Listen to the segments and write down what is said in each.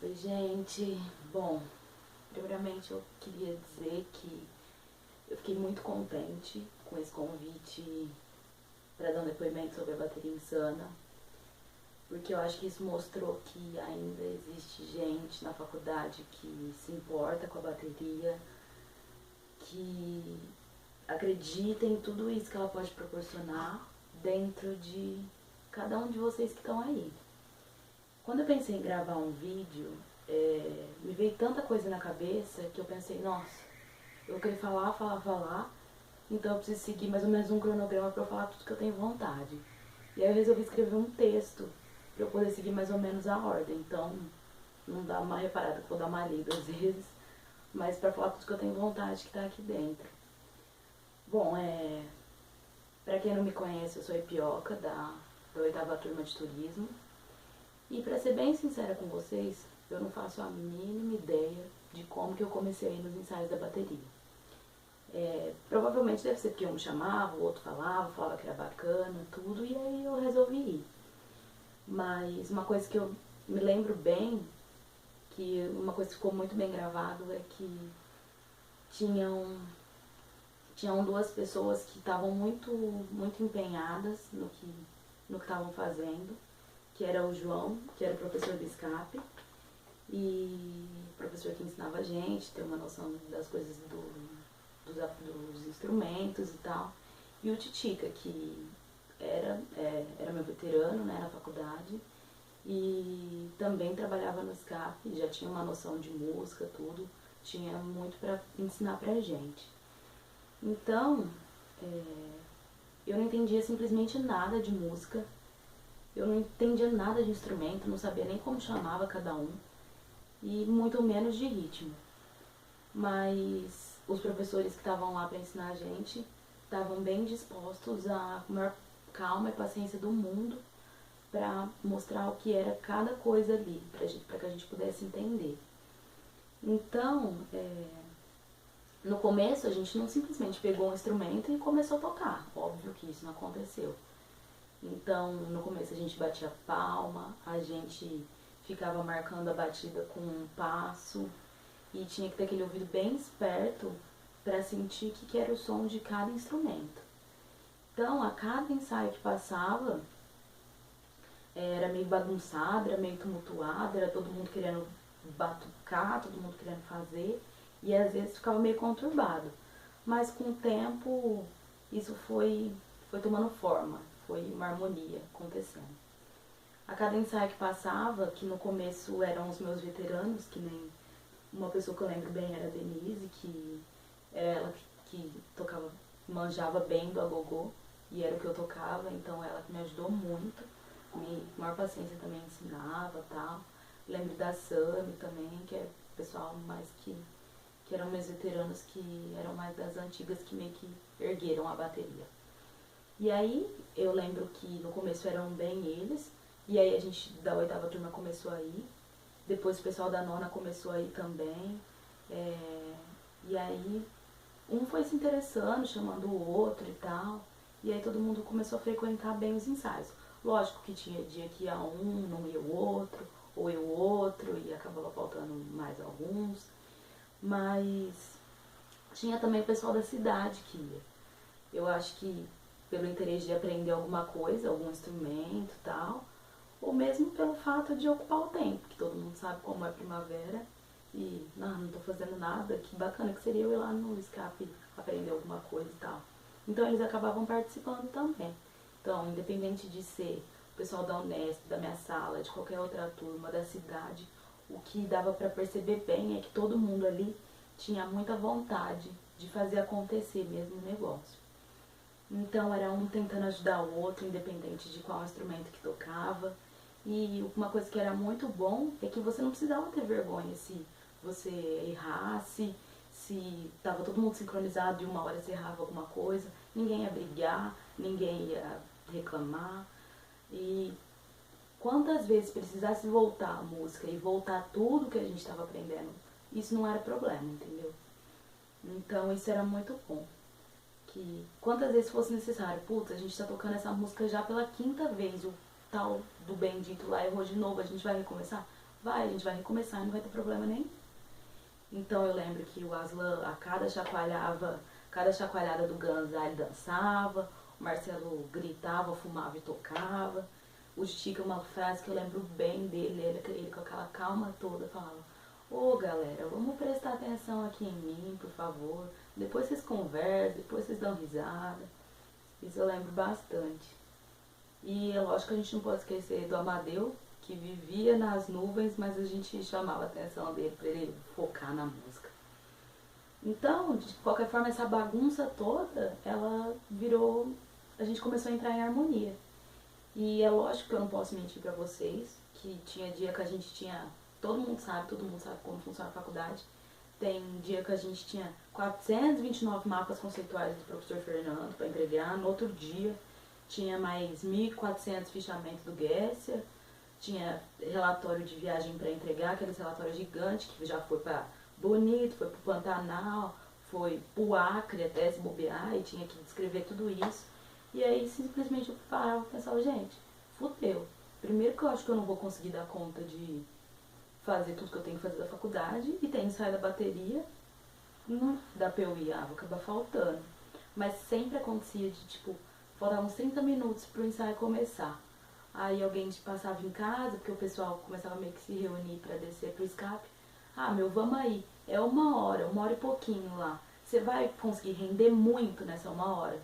Oi, gente. Bom, primeiramente eu queria dizer que eu fiquei muito contente com esse convite para dar um depoimento sobre a bateria insana, porque eu acho que isso mostrou que ainda existe gente na faculdade que se importa com a bateria, que acredita em tudo isso que ela pode proporcionar dentro de cada um de vocês que estão aí. Quando eu pensei em gravar um vídeo, me veio tanta coisa na cabeça que eu pensei, nossa, eu queria falar, então eu preciso seguir mais ou menos um cronograma para eu falar tudo que eu tenho vontade. E aí eu resolvi escrever um texto para eu poder seguir mais ou menos a ordem. Então, não dá uma reparada que eu vou dar uma lida às vezes, mas para falar tudo que eu tenho vontade que tá aqui dentro. Bom, para quem não me conhece, eu sou a Ipioca, da 8ª turma de turismo. E pra ser bem sincera com vocês, eu não faço a mínima ideia de como que eu comecei aí nos ensaios da bateria. Provavelmente deve ser porque um me chamava, o outro falava que era bacana, tudo, e aí eu resolvi ir. Mas uma coisa que eu me lembro bem, que uma coisa que ficou muito bem gravado é que tinham, tinham duas pessoas que estavam muito empenhadas no que estavam fazendo, que era o João, que era o professor do escape, e o professor que ensinava a gente, ter uma noção das coisas dos instrumentos e tal, e o Titica, que era meu veterano, né, na faculdade, e também trabalhava no escape, já tinha uma noção de música, tudo, tinha muito para ensinar pra gente. Então, eu não entendia simplesmente nada de música, eu não entendia nada de instrumento, não sabia nem como chamava cada um, e muito menos de ritmo. Mas os professores que estavam lá para ensinar a gente estavam bem dispostos a maior calma e paciência do mundo para mostrar o que era cada coisa ali, para que a gente pudesse entender. Então, no começo a gente não simplesmente pegou um instrumento e começou a tocar, óbvio que isso não aconteceu. Então, no começo a gente batia palma, a gente ficava marcando a batida com um passo e tinha que ter aquele ouvido bem esperto para sentir o que era o som de cada instrumento. Então, a cada ensaio que passava, era meio bagunçado, era meio tumultuado, era todo mundo querendo batucar, todo mundo querendo fazer, e às vezes ficava meio conturbado. Mas com o tempo, isso foi tomando forma, foi uma harmonia acontecendo. A cada ensaio que passava, que no começo eram os meus veteranos, que nem uma pessoa que eu lembro bem era a Denise, que era ela que tocava, manjava bem do agogô, e era o que eu tocava, então ela que me ajudou muito, maior paciência também ensinava e tal. Lembro da Sami também, que é o pessoal mais que eram meus veteranos, que eram mais das antigas, que meio que ergueram a bateria. E aí eu lembro que no começo eram bem eles, e aí a gente da 8ª turma começou a ir, depois o pessoal da 9ª começou a ir também, e aí um foi se interessando, chamando o outro e tal, e aí todo mundo começou a frequentar bem os ensaios. Lógico que tinha dia que ia um, não ia o outro, ou ia o outro, e acabava faltando mais alguns, mas tinha também o pessoal da cidade que ia. Eu acho que pelo interesse de aprender alguma coisa, algum instrumento e tal, ou mesmo pelo fato de ocupar o tempo, que todo mundo sabe como é primavera, e não tô fazendo nada, que bacana que seria eu ir lá no escape aprender alguma coisa e tal. Então eles acabavam participando também. Então, independente de ser o pessoal da Unesp, da minha sala, de qualquer outra turma, da cidade, o que dava para perceber bem é que todo mundo ali tinha muita vontade de fazer acontecer mesmo o negócio. Então era um tentando ajudar o outro, independente de qual instrumento que tocava. E uma coisa que era muito bom é que você não precisava ter vergonha se você errasse, se tava todo mundo sincronizado e uma hora você errava alguma coisa, ninguém ia brigar, ninguém ia reclamar. E quantas vezes precisasse voltar a música e voltar tudo que a gente estava aprendendo, isso não era problema, entendeu? Então isso era muito bom. Que quantas vezes fosse necessário, putz, a gente tá tocando essa música já pela 5ª vez, o tal do bendito lá errou de novo, a gente vai recomeçar? a gente vai recomeçar e não vai ter problema nenhum. Então eu lembro que o Aslan, a cada chacoalhada do Guns, ele dançava, o Marcelo gritava, fumava e tocava. O Chico, uma frase que eu lembro bem dele, ele com aquela calma toda falava: ô galera, vamos prestar atenção aqui em mim, por favor. Depois vocês conversam, depois vocês dão risada. Isso eu lembro bastante. E é lógico que a gente não pode esquecer do Amadeu, que vivia nas nuvens, mas a gente chamava a atenção dele para ele focar na música. Então, de qualquer forma, essa bagunça toda, ela virou... A gente começou a entrar em harmonia. E é lógico que eu não posso mentir pra vocês, que tinha dia que a gente tinha... todo mundo sabe como funciona a faculdade. Tem dia que a gente tinha 429 mapas conceituais do professor Fernando para entregar. No outro dia, tinha mais 1.400 fichamentos do Gesser. Tinha relatório de viagem para entregar, aqueles relatórios gigantes que já foi para Bonito, foi para o Pantanal, foi para o Acre até se bobear e tinha que descrever tudo isso. E aí simplesmente eu parava e pensava, gente, fudeu. Primeiro que eu acho que eu não vou conseguir dar conta de fazer tudo que eu tenho que fazer da faculdade e tem ensaio da bateria, não dá pra eu ir, vou acabar faltando. Mas sempre acontecia de, tipo, faltar uns 30 minutos pro ensaio começar. Aí alguém passava em casa, porque o pessoal começava meio que se reunir pra descer pro escape. Vamos aí, é 1 hora e pouquinho lá. Você vai conseguir render muito nessa 1 hora?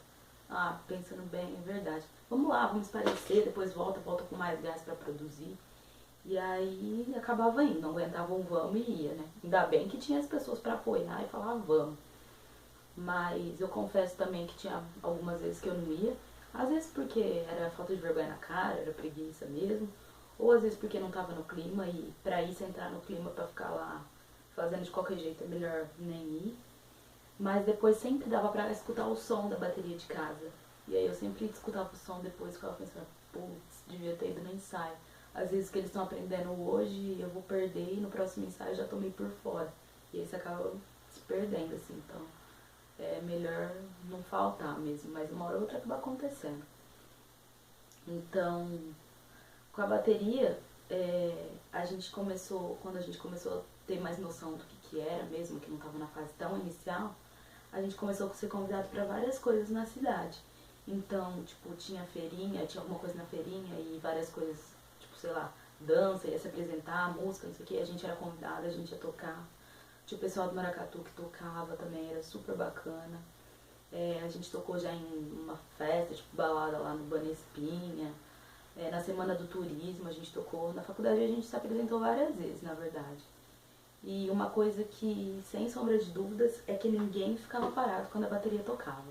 Pensando bem, é verdade. Vamos lá, vamos parecer, depois volta com mais gás pra produzir. E aí acabava indo, não aguentava um vamos e ia, né? Ainda bem que tinha as pessoas pra apoiar e falar vamos. Mas eu confesso também que tinha algumas vezes que eu não ia. Às vezes porque era falta de vergonha na cara, era preguiça mesmo. Ou às vezes porque não tava no clima e pra ir sem entrar no clima pra ficar lá fazendo de qualquer jeito é melhor nem ir. Mas depois sempre dava pra escutar o som da bateria de casa. E aí eu sempre escutava o som depois e ficava pensando, putz, devia ter ido no ensaio. Às vezes que eles estão aprendendo hoje eu vou perder e no próximo ensaio eu já tô meio por fora. E aí você acaba se perdendo, assim, então é melhor não faltar mesmo, mas uma hora ou outra acaba acontecendo. Então, com a bateria, a gente começou, quando a gente começou a ter mais noção do que era mesmo, que não estava na fase tão inicial, a gente começou a ser convidado para várias coisas na cidade. Então, tipo, tinha feirinha, tinha alguma coisa na feirinha e várias coisas, tipo, sei lá, dança, ia se apresentar, música, não sei o que, a gente era convidado, a gente ia tocar. Tinha o pessoal do Maracatu que tocava também, era super bacana. A gente tocou já em uma festa, tipo, balada lá no Banespinha. Na Semana do Turismo a gente tocou. Na faculdade a gente se apresentou várias vezes, na verdade. E uma coisa que, sem sombra de dúvidas, é que ninguém ficava parado quando a bateria tocava.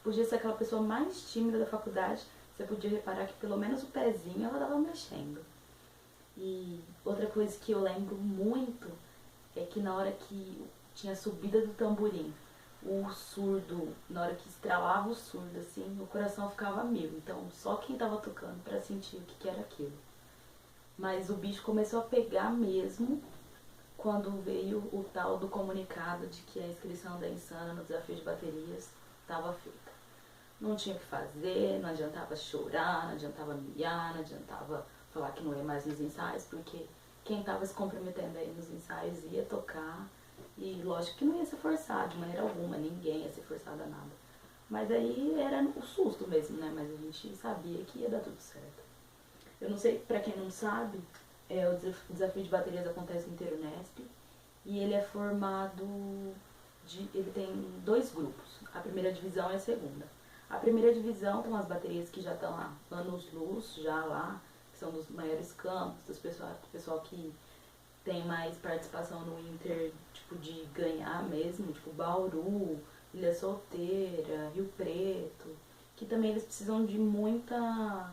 Podia ser aquela pessoa mais tímida da faculdade, você podia reparar que pelo menos o pezinho ela tava mexendo. E outra coisa que eu lembro muito é que na hora que tinha a subida do tamborim, o surdo, na hora que estralava o surdo, assim, o coração ficava a mil. Então, só quem tava tocando pra sentir o que era aquilo. Mas o bicho começou a pegar mesmo quando veio o tal do comunicado de que a inscrição da Insana no desafio de baterias estava feita. Não tinha o que fazer, não adiantava chorar, não adiantava miar, não adiantava falar que não ia mais nos ensaios, porque quem estava se comprometendo aí nos ensaios ia tocar. E lógico que não ia ser forçado de maneira alguma, ninguém ia ser forçado a nada. Mas aí era o susto mesmo, né? Mas a gente sabia que ia dar tudo certo. Eu não sei, pra quem não sabe, o desafio de baterias acontece no Inteiro Nesp e ele é formado ele tem 2 grupos, a primeira divisão e a segunda. A primeira divisão tem umas baterias que já estão lá, anos-luz, já lá, que são dos maiores campos, do pessoal que tem mais participação no Inter, tipo, de ganhar mesmo, tipo Bauru, Ilha Solteira, Rio Preto, que também eles precisam de muita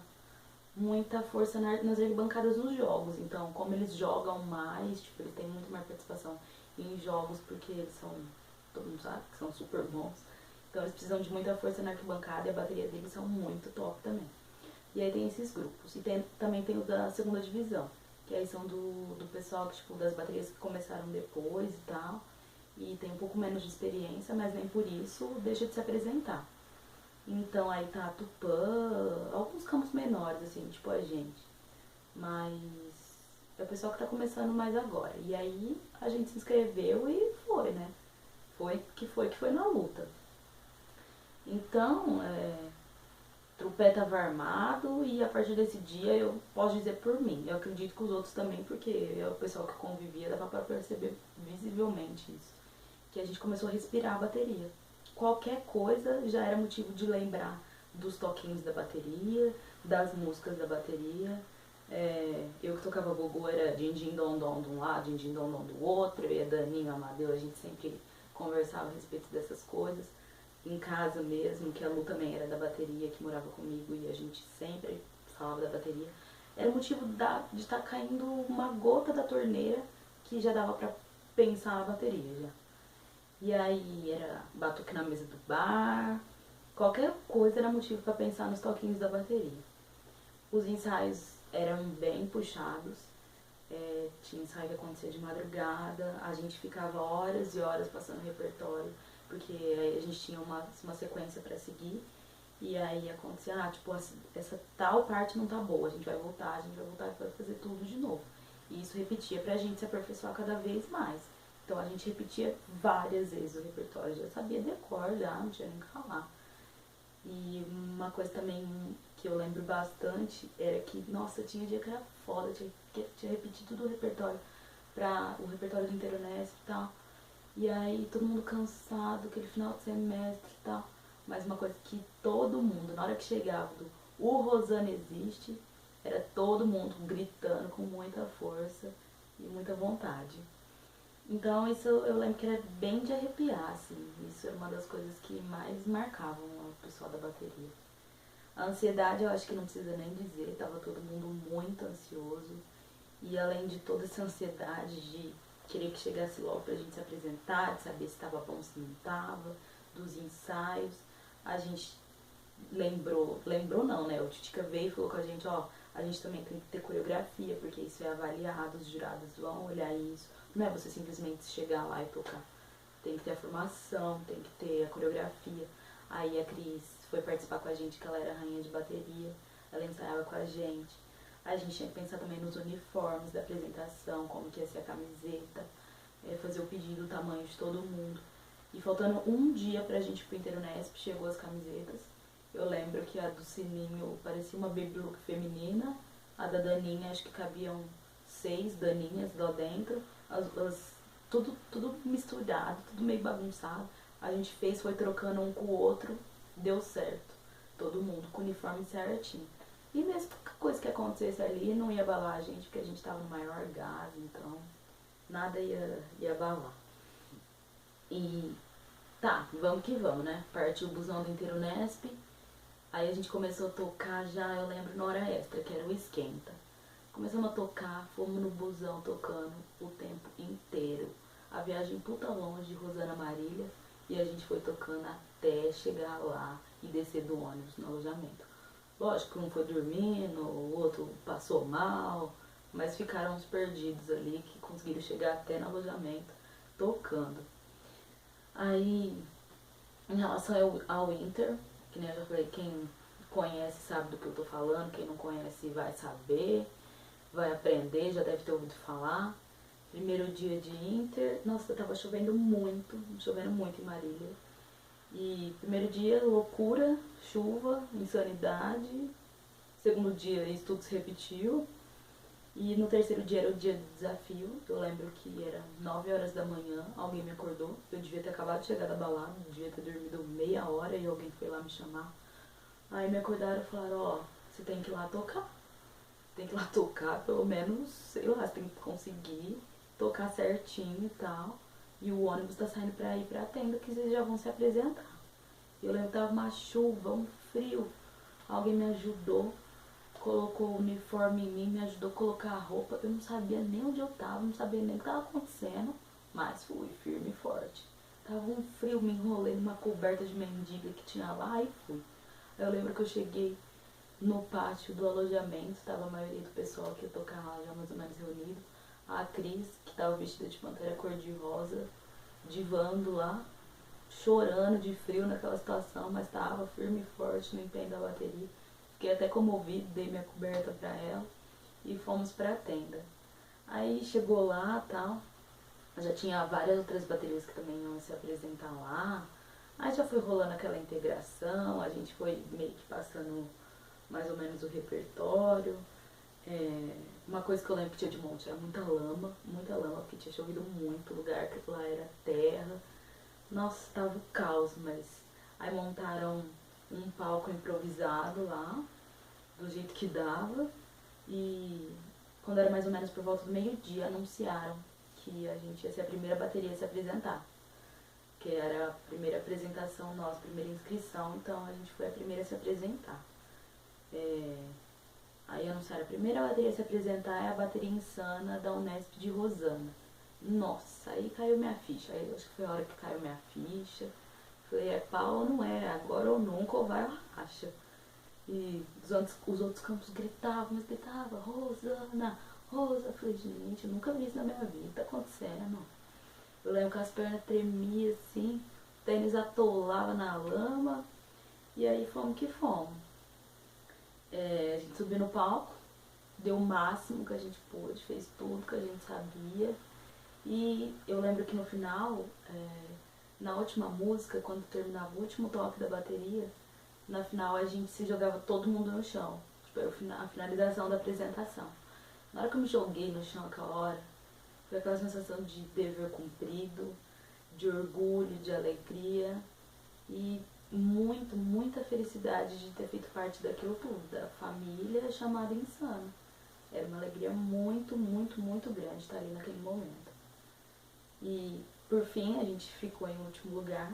força nas arquibancadas nos jogos. Então, como eles jogam mais, tipo, eles têm muito mais participação em jogos porque eles são, todo mundo sabe, que são super bons. Então eles precisam de muita força na arquibancada e a bateria deles são muito top também. E aí tem esses grupos. E também tem o da segunda divisão, que aí são do pessoal que, tipo, das baterias que começaram depois e tal. E tem um pouco menos de experiência, mas nem por isso deixa de se apresentar. Então aí tá a Tupã, alguns campos menores, assim, tipo a gente. Mas É o pessoal que tá começando mais agora. E aí a gente se inscreveu e foi, né? Foi na luta. Então, Trupé tava armado e a partir desse dia eu posso dizer por mim. Eu acredito que os outros também, porque é o pessoal que convivia, dava pra perceber visivelmente isso. Que a gente começou a respirar a bateria. Qualquer coisa já era motivo de lembrar dos toquinhos da bateria, das músicas da bateria. Eu que tocava gogô era din din dom dom de um lado, din din dom dom do outro. Eu e a Daninho, a Amadeu, a gente sempre conversava a respeito dessas coisas. Em casa mesmo, que a Lu também era da bateria, que morava comigo, e a gente sempre falava da bateria. Era motivo de estar caindo uma gota da torneira que já dava pra pensar na bateria já. E aí era batuque na mesa do bar, qualquer coisa era motivo para pensar nos toquinhos da bateria. Os ensaios eram bem puxados, tinha ensaio que acontecia de madrugada, a gente ficava horas e horas passando repertório, porque a gente tinha uma sequência para seguir, e aí acontecia, tipo, essa tal parte não tá boa, a gente vai voltar e vai fazer tudo de novo. E isso repetia pra gente se aperfeiçoar cada vez mais. Então a gente repetia várias vezes o repertório, já sabia decor, já não tinha nem que falar. E uma coisa também que eu lembro bastante era que, nossa, tinha dia que era foda, tinha repetido tudo o repertório, o repertório do Interunesp e tal. E aí todo mundo cansado, aquele final de semestre e tal. Mas uma coisa que todo mundo, na hora que chegava do O Rosana Existe, era todo mundo gritando com muita força e muita vontade. Então isso eu lembro que era bem de arrepiar, assim. Isso era uma das coisas que mais marcavam o pessoal da bateria. A ansiedade eu acho que não precisa nem dizer, tava todo mundo muito ansioso. E além de toda essa ansiedade de querer que chegasse logo pra gente se apresentar, de saber se estava bom, se não estava, dos ensaios, a gente lembrou não, né? O Titica veio e falou com a gente, ó, a gente também tem que ter coreografia, porque isso é avaliado, os jurados vão olhar isso. Não é você simplesmente chegar lá e tocar. Tem que ter a formação, tem que ter a coreografia. Aí a Cris foi participar com a gente, que ela era rainha de bateria, ela ensaiava com a gente. A gente tinha que pensar também nos uniformes da apresentação, como que ia ser a camiseta, fazer o pedido, o tamanho de todo mundo. E faltando um dia pra gente ir pro Interunesp, chegou as camisetas. Eu lembro que a do Sininho parecia uma baby look feminina, a da Daninha acho que cabiam 6 Daninhas lá dentro, tudo misturado, tudo meio bagunçado. A gente foi trocando um com o outro, deu certo. Todo mundo com o uniforme certinho. E mesmo coisa que acontecesse ali não ia abalar a gente, porque a gente tava no maior gás, então nada ia abalar. E tá, vamos que vamos, né? Partiu o busão do Interunesp, aí a gente começou a tocar já, eu lembro, na hora extra, que era o esquenta. Começamos a tocar, fomos no busão tocando o tempo inteiro. A viagem puta longe de Rosana Marília, e a gente foi tocando até chegar lá e descer do ônibus no alojamento. Lógico que um foi dormindo, o outro passou mal, mas ficaram uns perdidos ali que conseguiram chegar até no alojamento tocando. Aí, em relação ao Inter, que nem eu já falei, quem conhece sabe do que eu tô falando, quem não conhece vai saber, vai aprender, já deve ter ouvido falar. Primeiro dia de Inter, nossa, tava chovendo muito em Marília. E primeiro dia, loucura, chuva, insanidade. Segundo dia, isso tudo se repetiu. E no terceiro dia era o dia do desafio. Eu lembro que era 9 horas da manhã, alguém me acordou. Eu devia ter acabado de chegar da balada, devia ter dormido meia hora e alguém foi lá me chamar. Aí me acordaram e falaram, ó, você tem que ir lá tocar. Tem que ir lá tocar, pelo menos, sei lá, você tem que conseguir tocar certinho e tal. E o ônibus tá saindo pra ir pra tenda que vocês já vão se apresentar. Eu lembro que tava uma chuva, um frio. Alguém me ajudou, colocou o uniforme em mim, me ajudou a colocar a roupa. Eu não sabia nem onde eu tava, não sabia nem o que tava acontecendo, mas fui firme e forte. Tava um frio, me enrolei numa coberta de mendiga que tinha lá e fui. Eu lembro que eu cheguei no pátio do alojamento, tava a maioria do pessoal que ia tocar lá já mais ou menos reunido. A Cris, que tava vestida de pantera cor-de-rosa, divando lá, chorando de frio naquela situação, mas tava firme e forte no empenho da bateria. Fiquei até comovido, dei minha coberta pra ela e fomos pra tenda. Aí chegou lá e tal, já tinha várias outras baterias que também iam se apresentar lá. Aí já foi rolando aquela integração, a gente foi meio que passando mais ou menos o repertório. Uma coisa que eu lembro que tinha de monte era muita lama, porque tinha chovido muito, o lugar que lá era terra. Nossa, tava o caos, mas aí montaram um palco improvisado lá, do jeito que dava, e quando era mais ou menos por volta do meio-dia, anunciaram que a gente ia ser a primeira bateria a se apresentar. Que era a primeira apresentação nossa, primeira inscrição, então a gente foi a primeira a se apresentar. Aí anunciaram a primeira bateria a se apresentar é a bateria insana da Unesp de Rosana. Nossa, aí caiu minha ficha. Aí acho que foi a hora que caiu minha ficha. Falei, é pau ou não é? Agora ou nunca, ou vai ou racha. E os outros campos gritavam, mas gritavam, Rosana, Rosa. Eu falei, gente, eu nunca vi isso na minha vida, tá acontecendo. Eu lembro que as pernas tremiam assim, o tênis atolava na lama, e aí fomos que fomos. A gente subiu no palco, deu o máximo que a gente pôde, fez tudo que a gente sabia. E eu lembro que no final, na última música, quando terminava o último toque da bateria, na final a gente se jogava todo mundo no chão. Tipo, era a finalização da apresentação. Na hora que eu me joguei no chão aquela hora, foi aquela sensação de dever cumprido, de orgulho, de alegria e muita felicidade de ter feito parte daquilo tudo, da família chamada Insano. Era uma alegria muito grande estar ali naquele momento. E por fim a gente ficou em último lugar.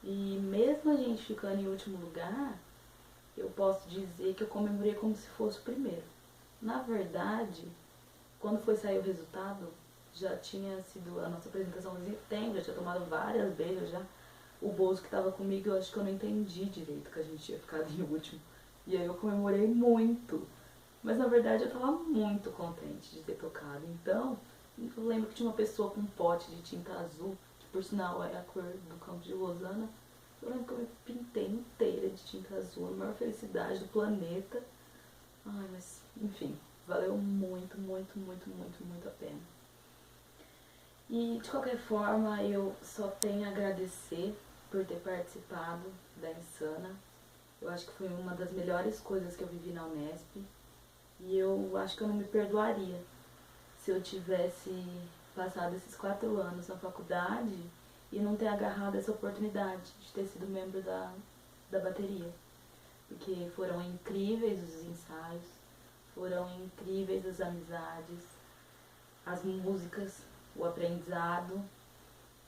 E mesmo a gente ficando em último lugar, eu posso dizer que eu comemorei como se fosse o primeiro. Na verdade, quando foi sair o resultado, já tinha sido a nossa apresentação fazia tempo, já tinha tomado várias vezes já. O Bozo que tava comigo, eu acho que eu não entendi direito que a gente tinha ficado em último. E aí eu comemorei muito. Mas na verdade eu tava muito contente de ter tocado. Então, eu lembro que tinha uma pessoa com um pote de tinta azul, que por sinal é a cor do campo de Rosana. Eu lembro que eu me pintei inteira de tinta azul, a maior felicidade do planeta. Ai, mas enfim, valeu muito a pena. E de qualquer forma, eu só tenho a agradecer por ter participado da Insana. Eu acho que foi uma das melhores coisas que eu vivi na Unesp. E eu acho que eu não me perdoaria se eu tivesse passado esses 4 anos na faculdade e não ter agarrado essa oportunidade de ter sido membro da bateria. Porque foram incríveis os ensaios, foram incríveis as amizades, as músicas, o aprendizado.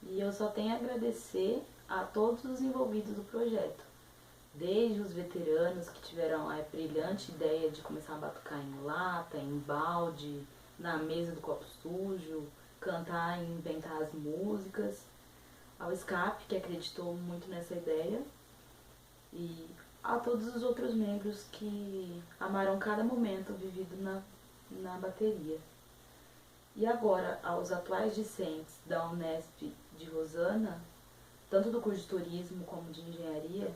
E eu só tenho a agradecer a todos os envolvidos do projeto. Desde os veteranos que tiveram a brilhante ideia de começar a batucar em lata, em balde, na mesa do copo sujo, cantar e inventar as músicas, ao SCAP, que acreditou muito nessa ideia, e a todos os outros membros que amaram cada momento vivido na bateria. E agora, aos atuais discentes da Unesp de Rosana, tanto do curso de turismo como de engenharia,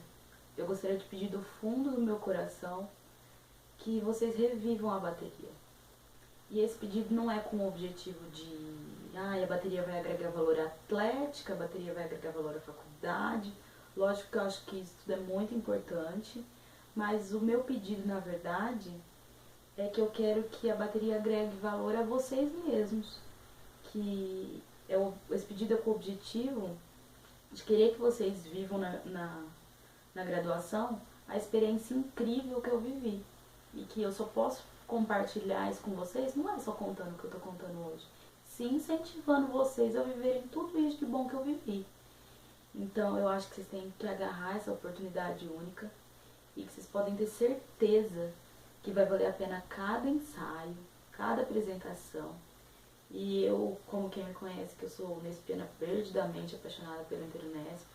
eu gostaria de pedir do fundo do meu coração que vocês revivam a bateria. E esse pedido não é com o objetivo de a bateria vai agregar valor à atlética, a bateria vai agregar valor à faculdade. Lógico que eu acho que isso tudo é muito importante, mas o meu pedido, na verdade, é que eu quero que a bateria agregue valor a vocês mesmos. Que esse pedido é com o objetivo de querer que vocês vivam na graduação a experiência incrível que eu vivi. E que eu só posso compartilhar isso com vocês, não é só contando o que eu tô contando hoje, sim incentivando vocês a viverem tudo isso de bom que eu vivi. Então eu acho que vocês têm que agarrar essa oportunidade única e que vocês podem ter certeza que vai valer a pena cada ensaio, cada apresentação. E eu, como quem me conhece, que eu sou unespiana perdidamente apaixonada pelo Interunesp,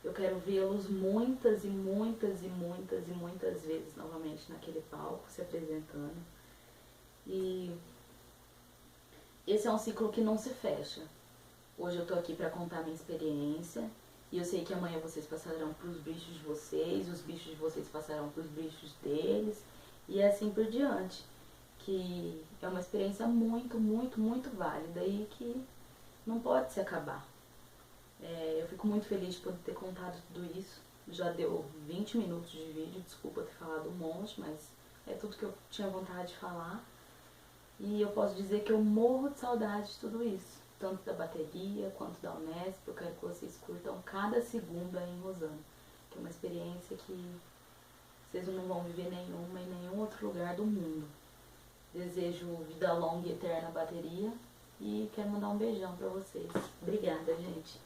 eu quero vê-los muitas vezes novamente naquele palco, se apresentando. E esse é um ciclo que não se fecha. Hoje eu tô aqui para contar minha experiência, e eu sei que amanhã vocês passarão pros bichos de vocês, os bichos de vocês passarão pros bichos deles, e assim por diante. que é uma experiência muito, muito, muito válida e que não pode se acabar. Eu fico muito feliz de poder ter contado tudo isso. Já deu 20 minutos de vídeo, desculpa ter falado um monte, mas é tudo que eu tinha vontade de falar. E eu posso dizer que eu morro de saudade de tudo isso, tanto da bateria quanto da Unesp. Eu quero que vocês curtam cada segundo aí em Rosana, que é uma experiência que vocês não vão viver nenhuma em nenhum outro lugar do mundo. Desejo vida longa e eterna à bateria e quero mandar um beijão pra vocês. Obrigada, gente.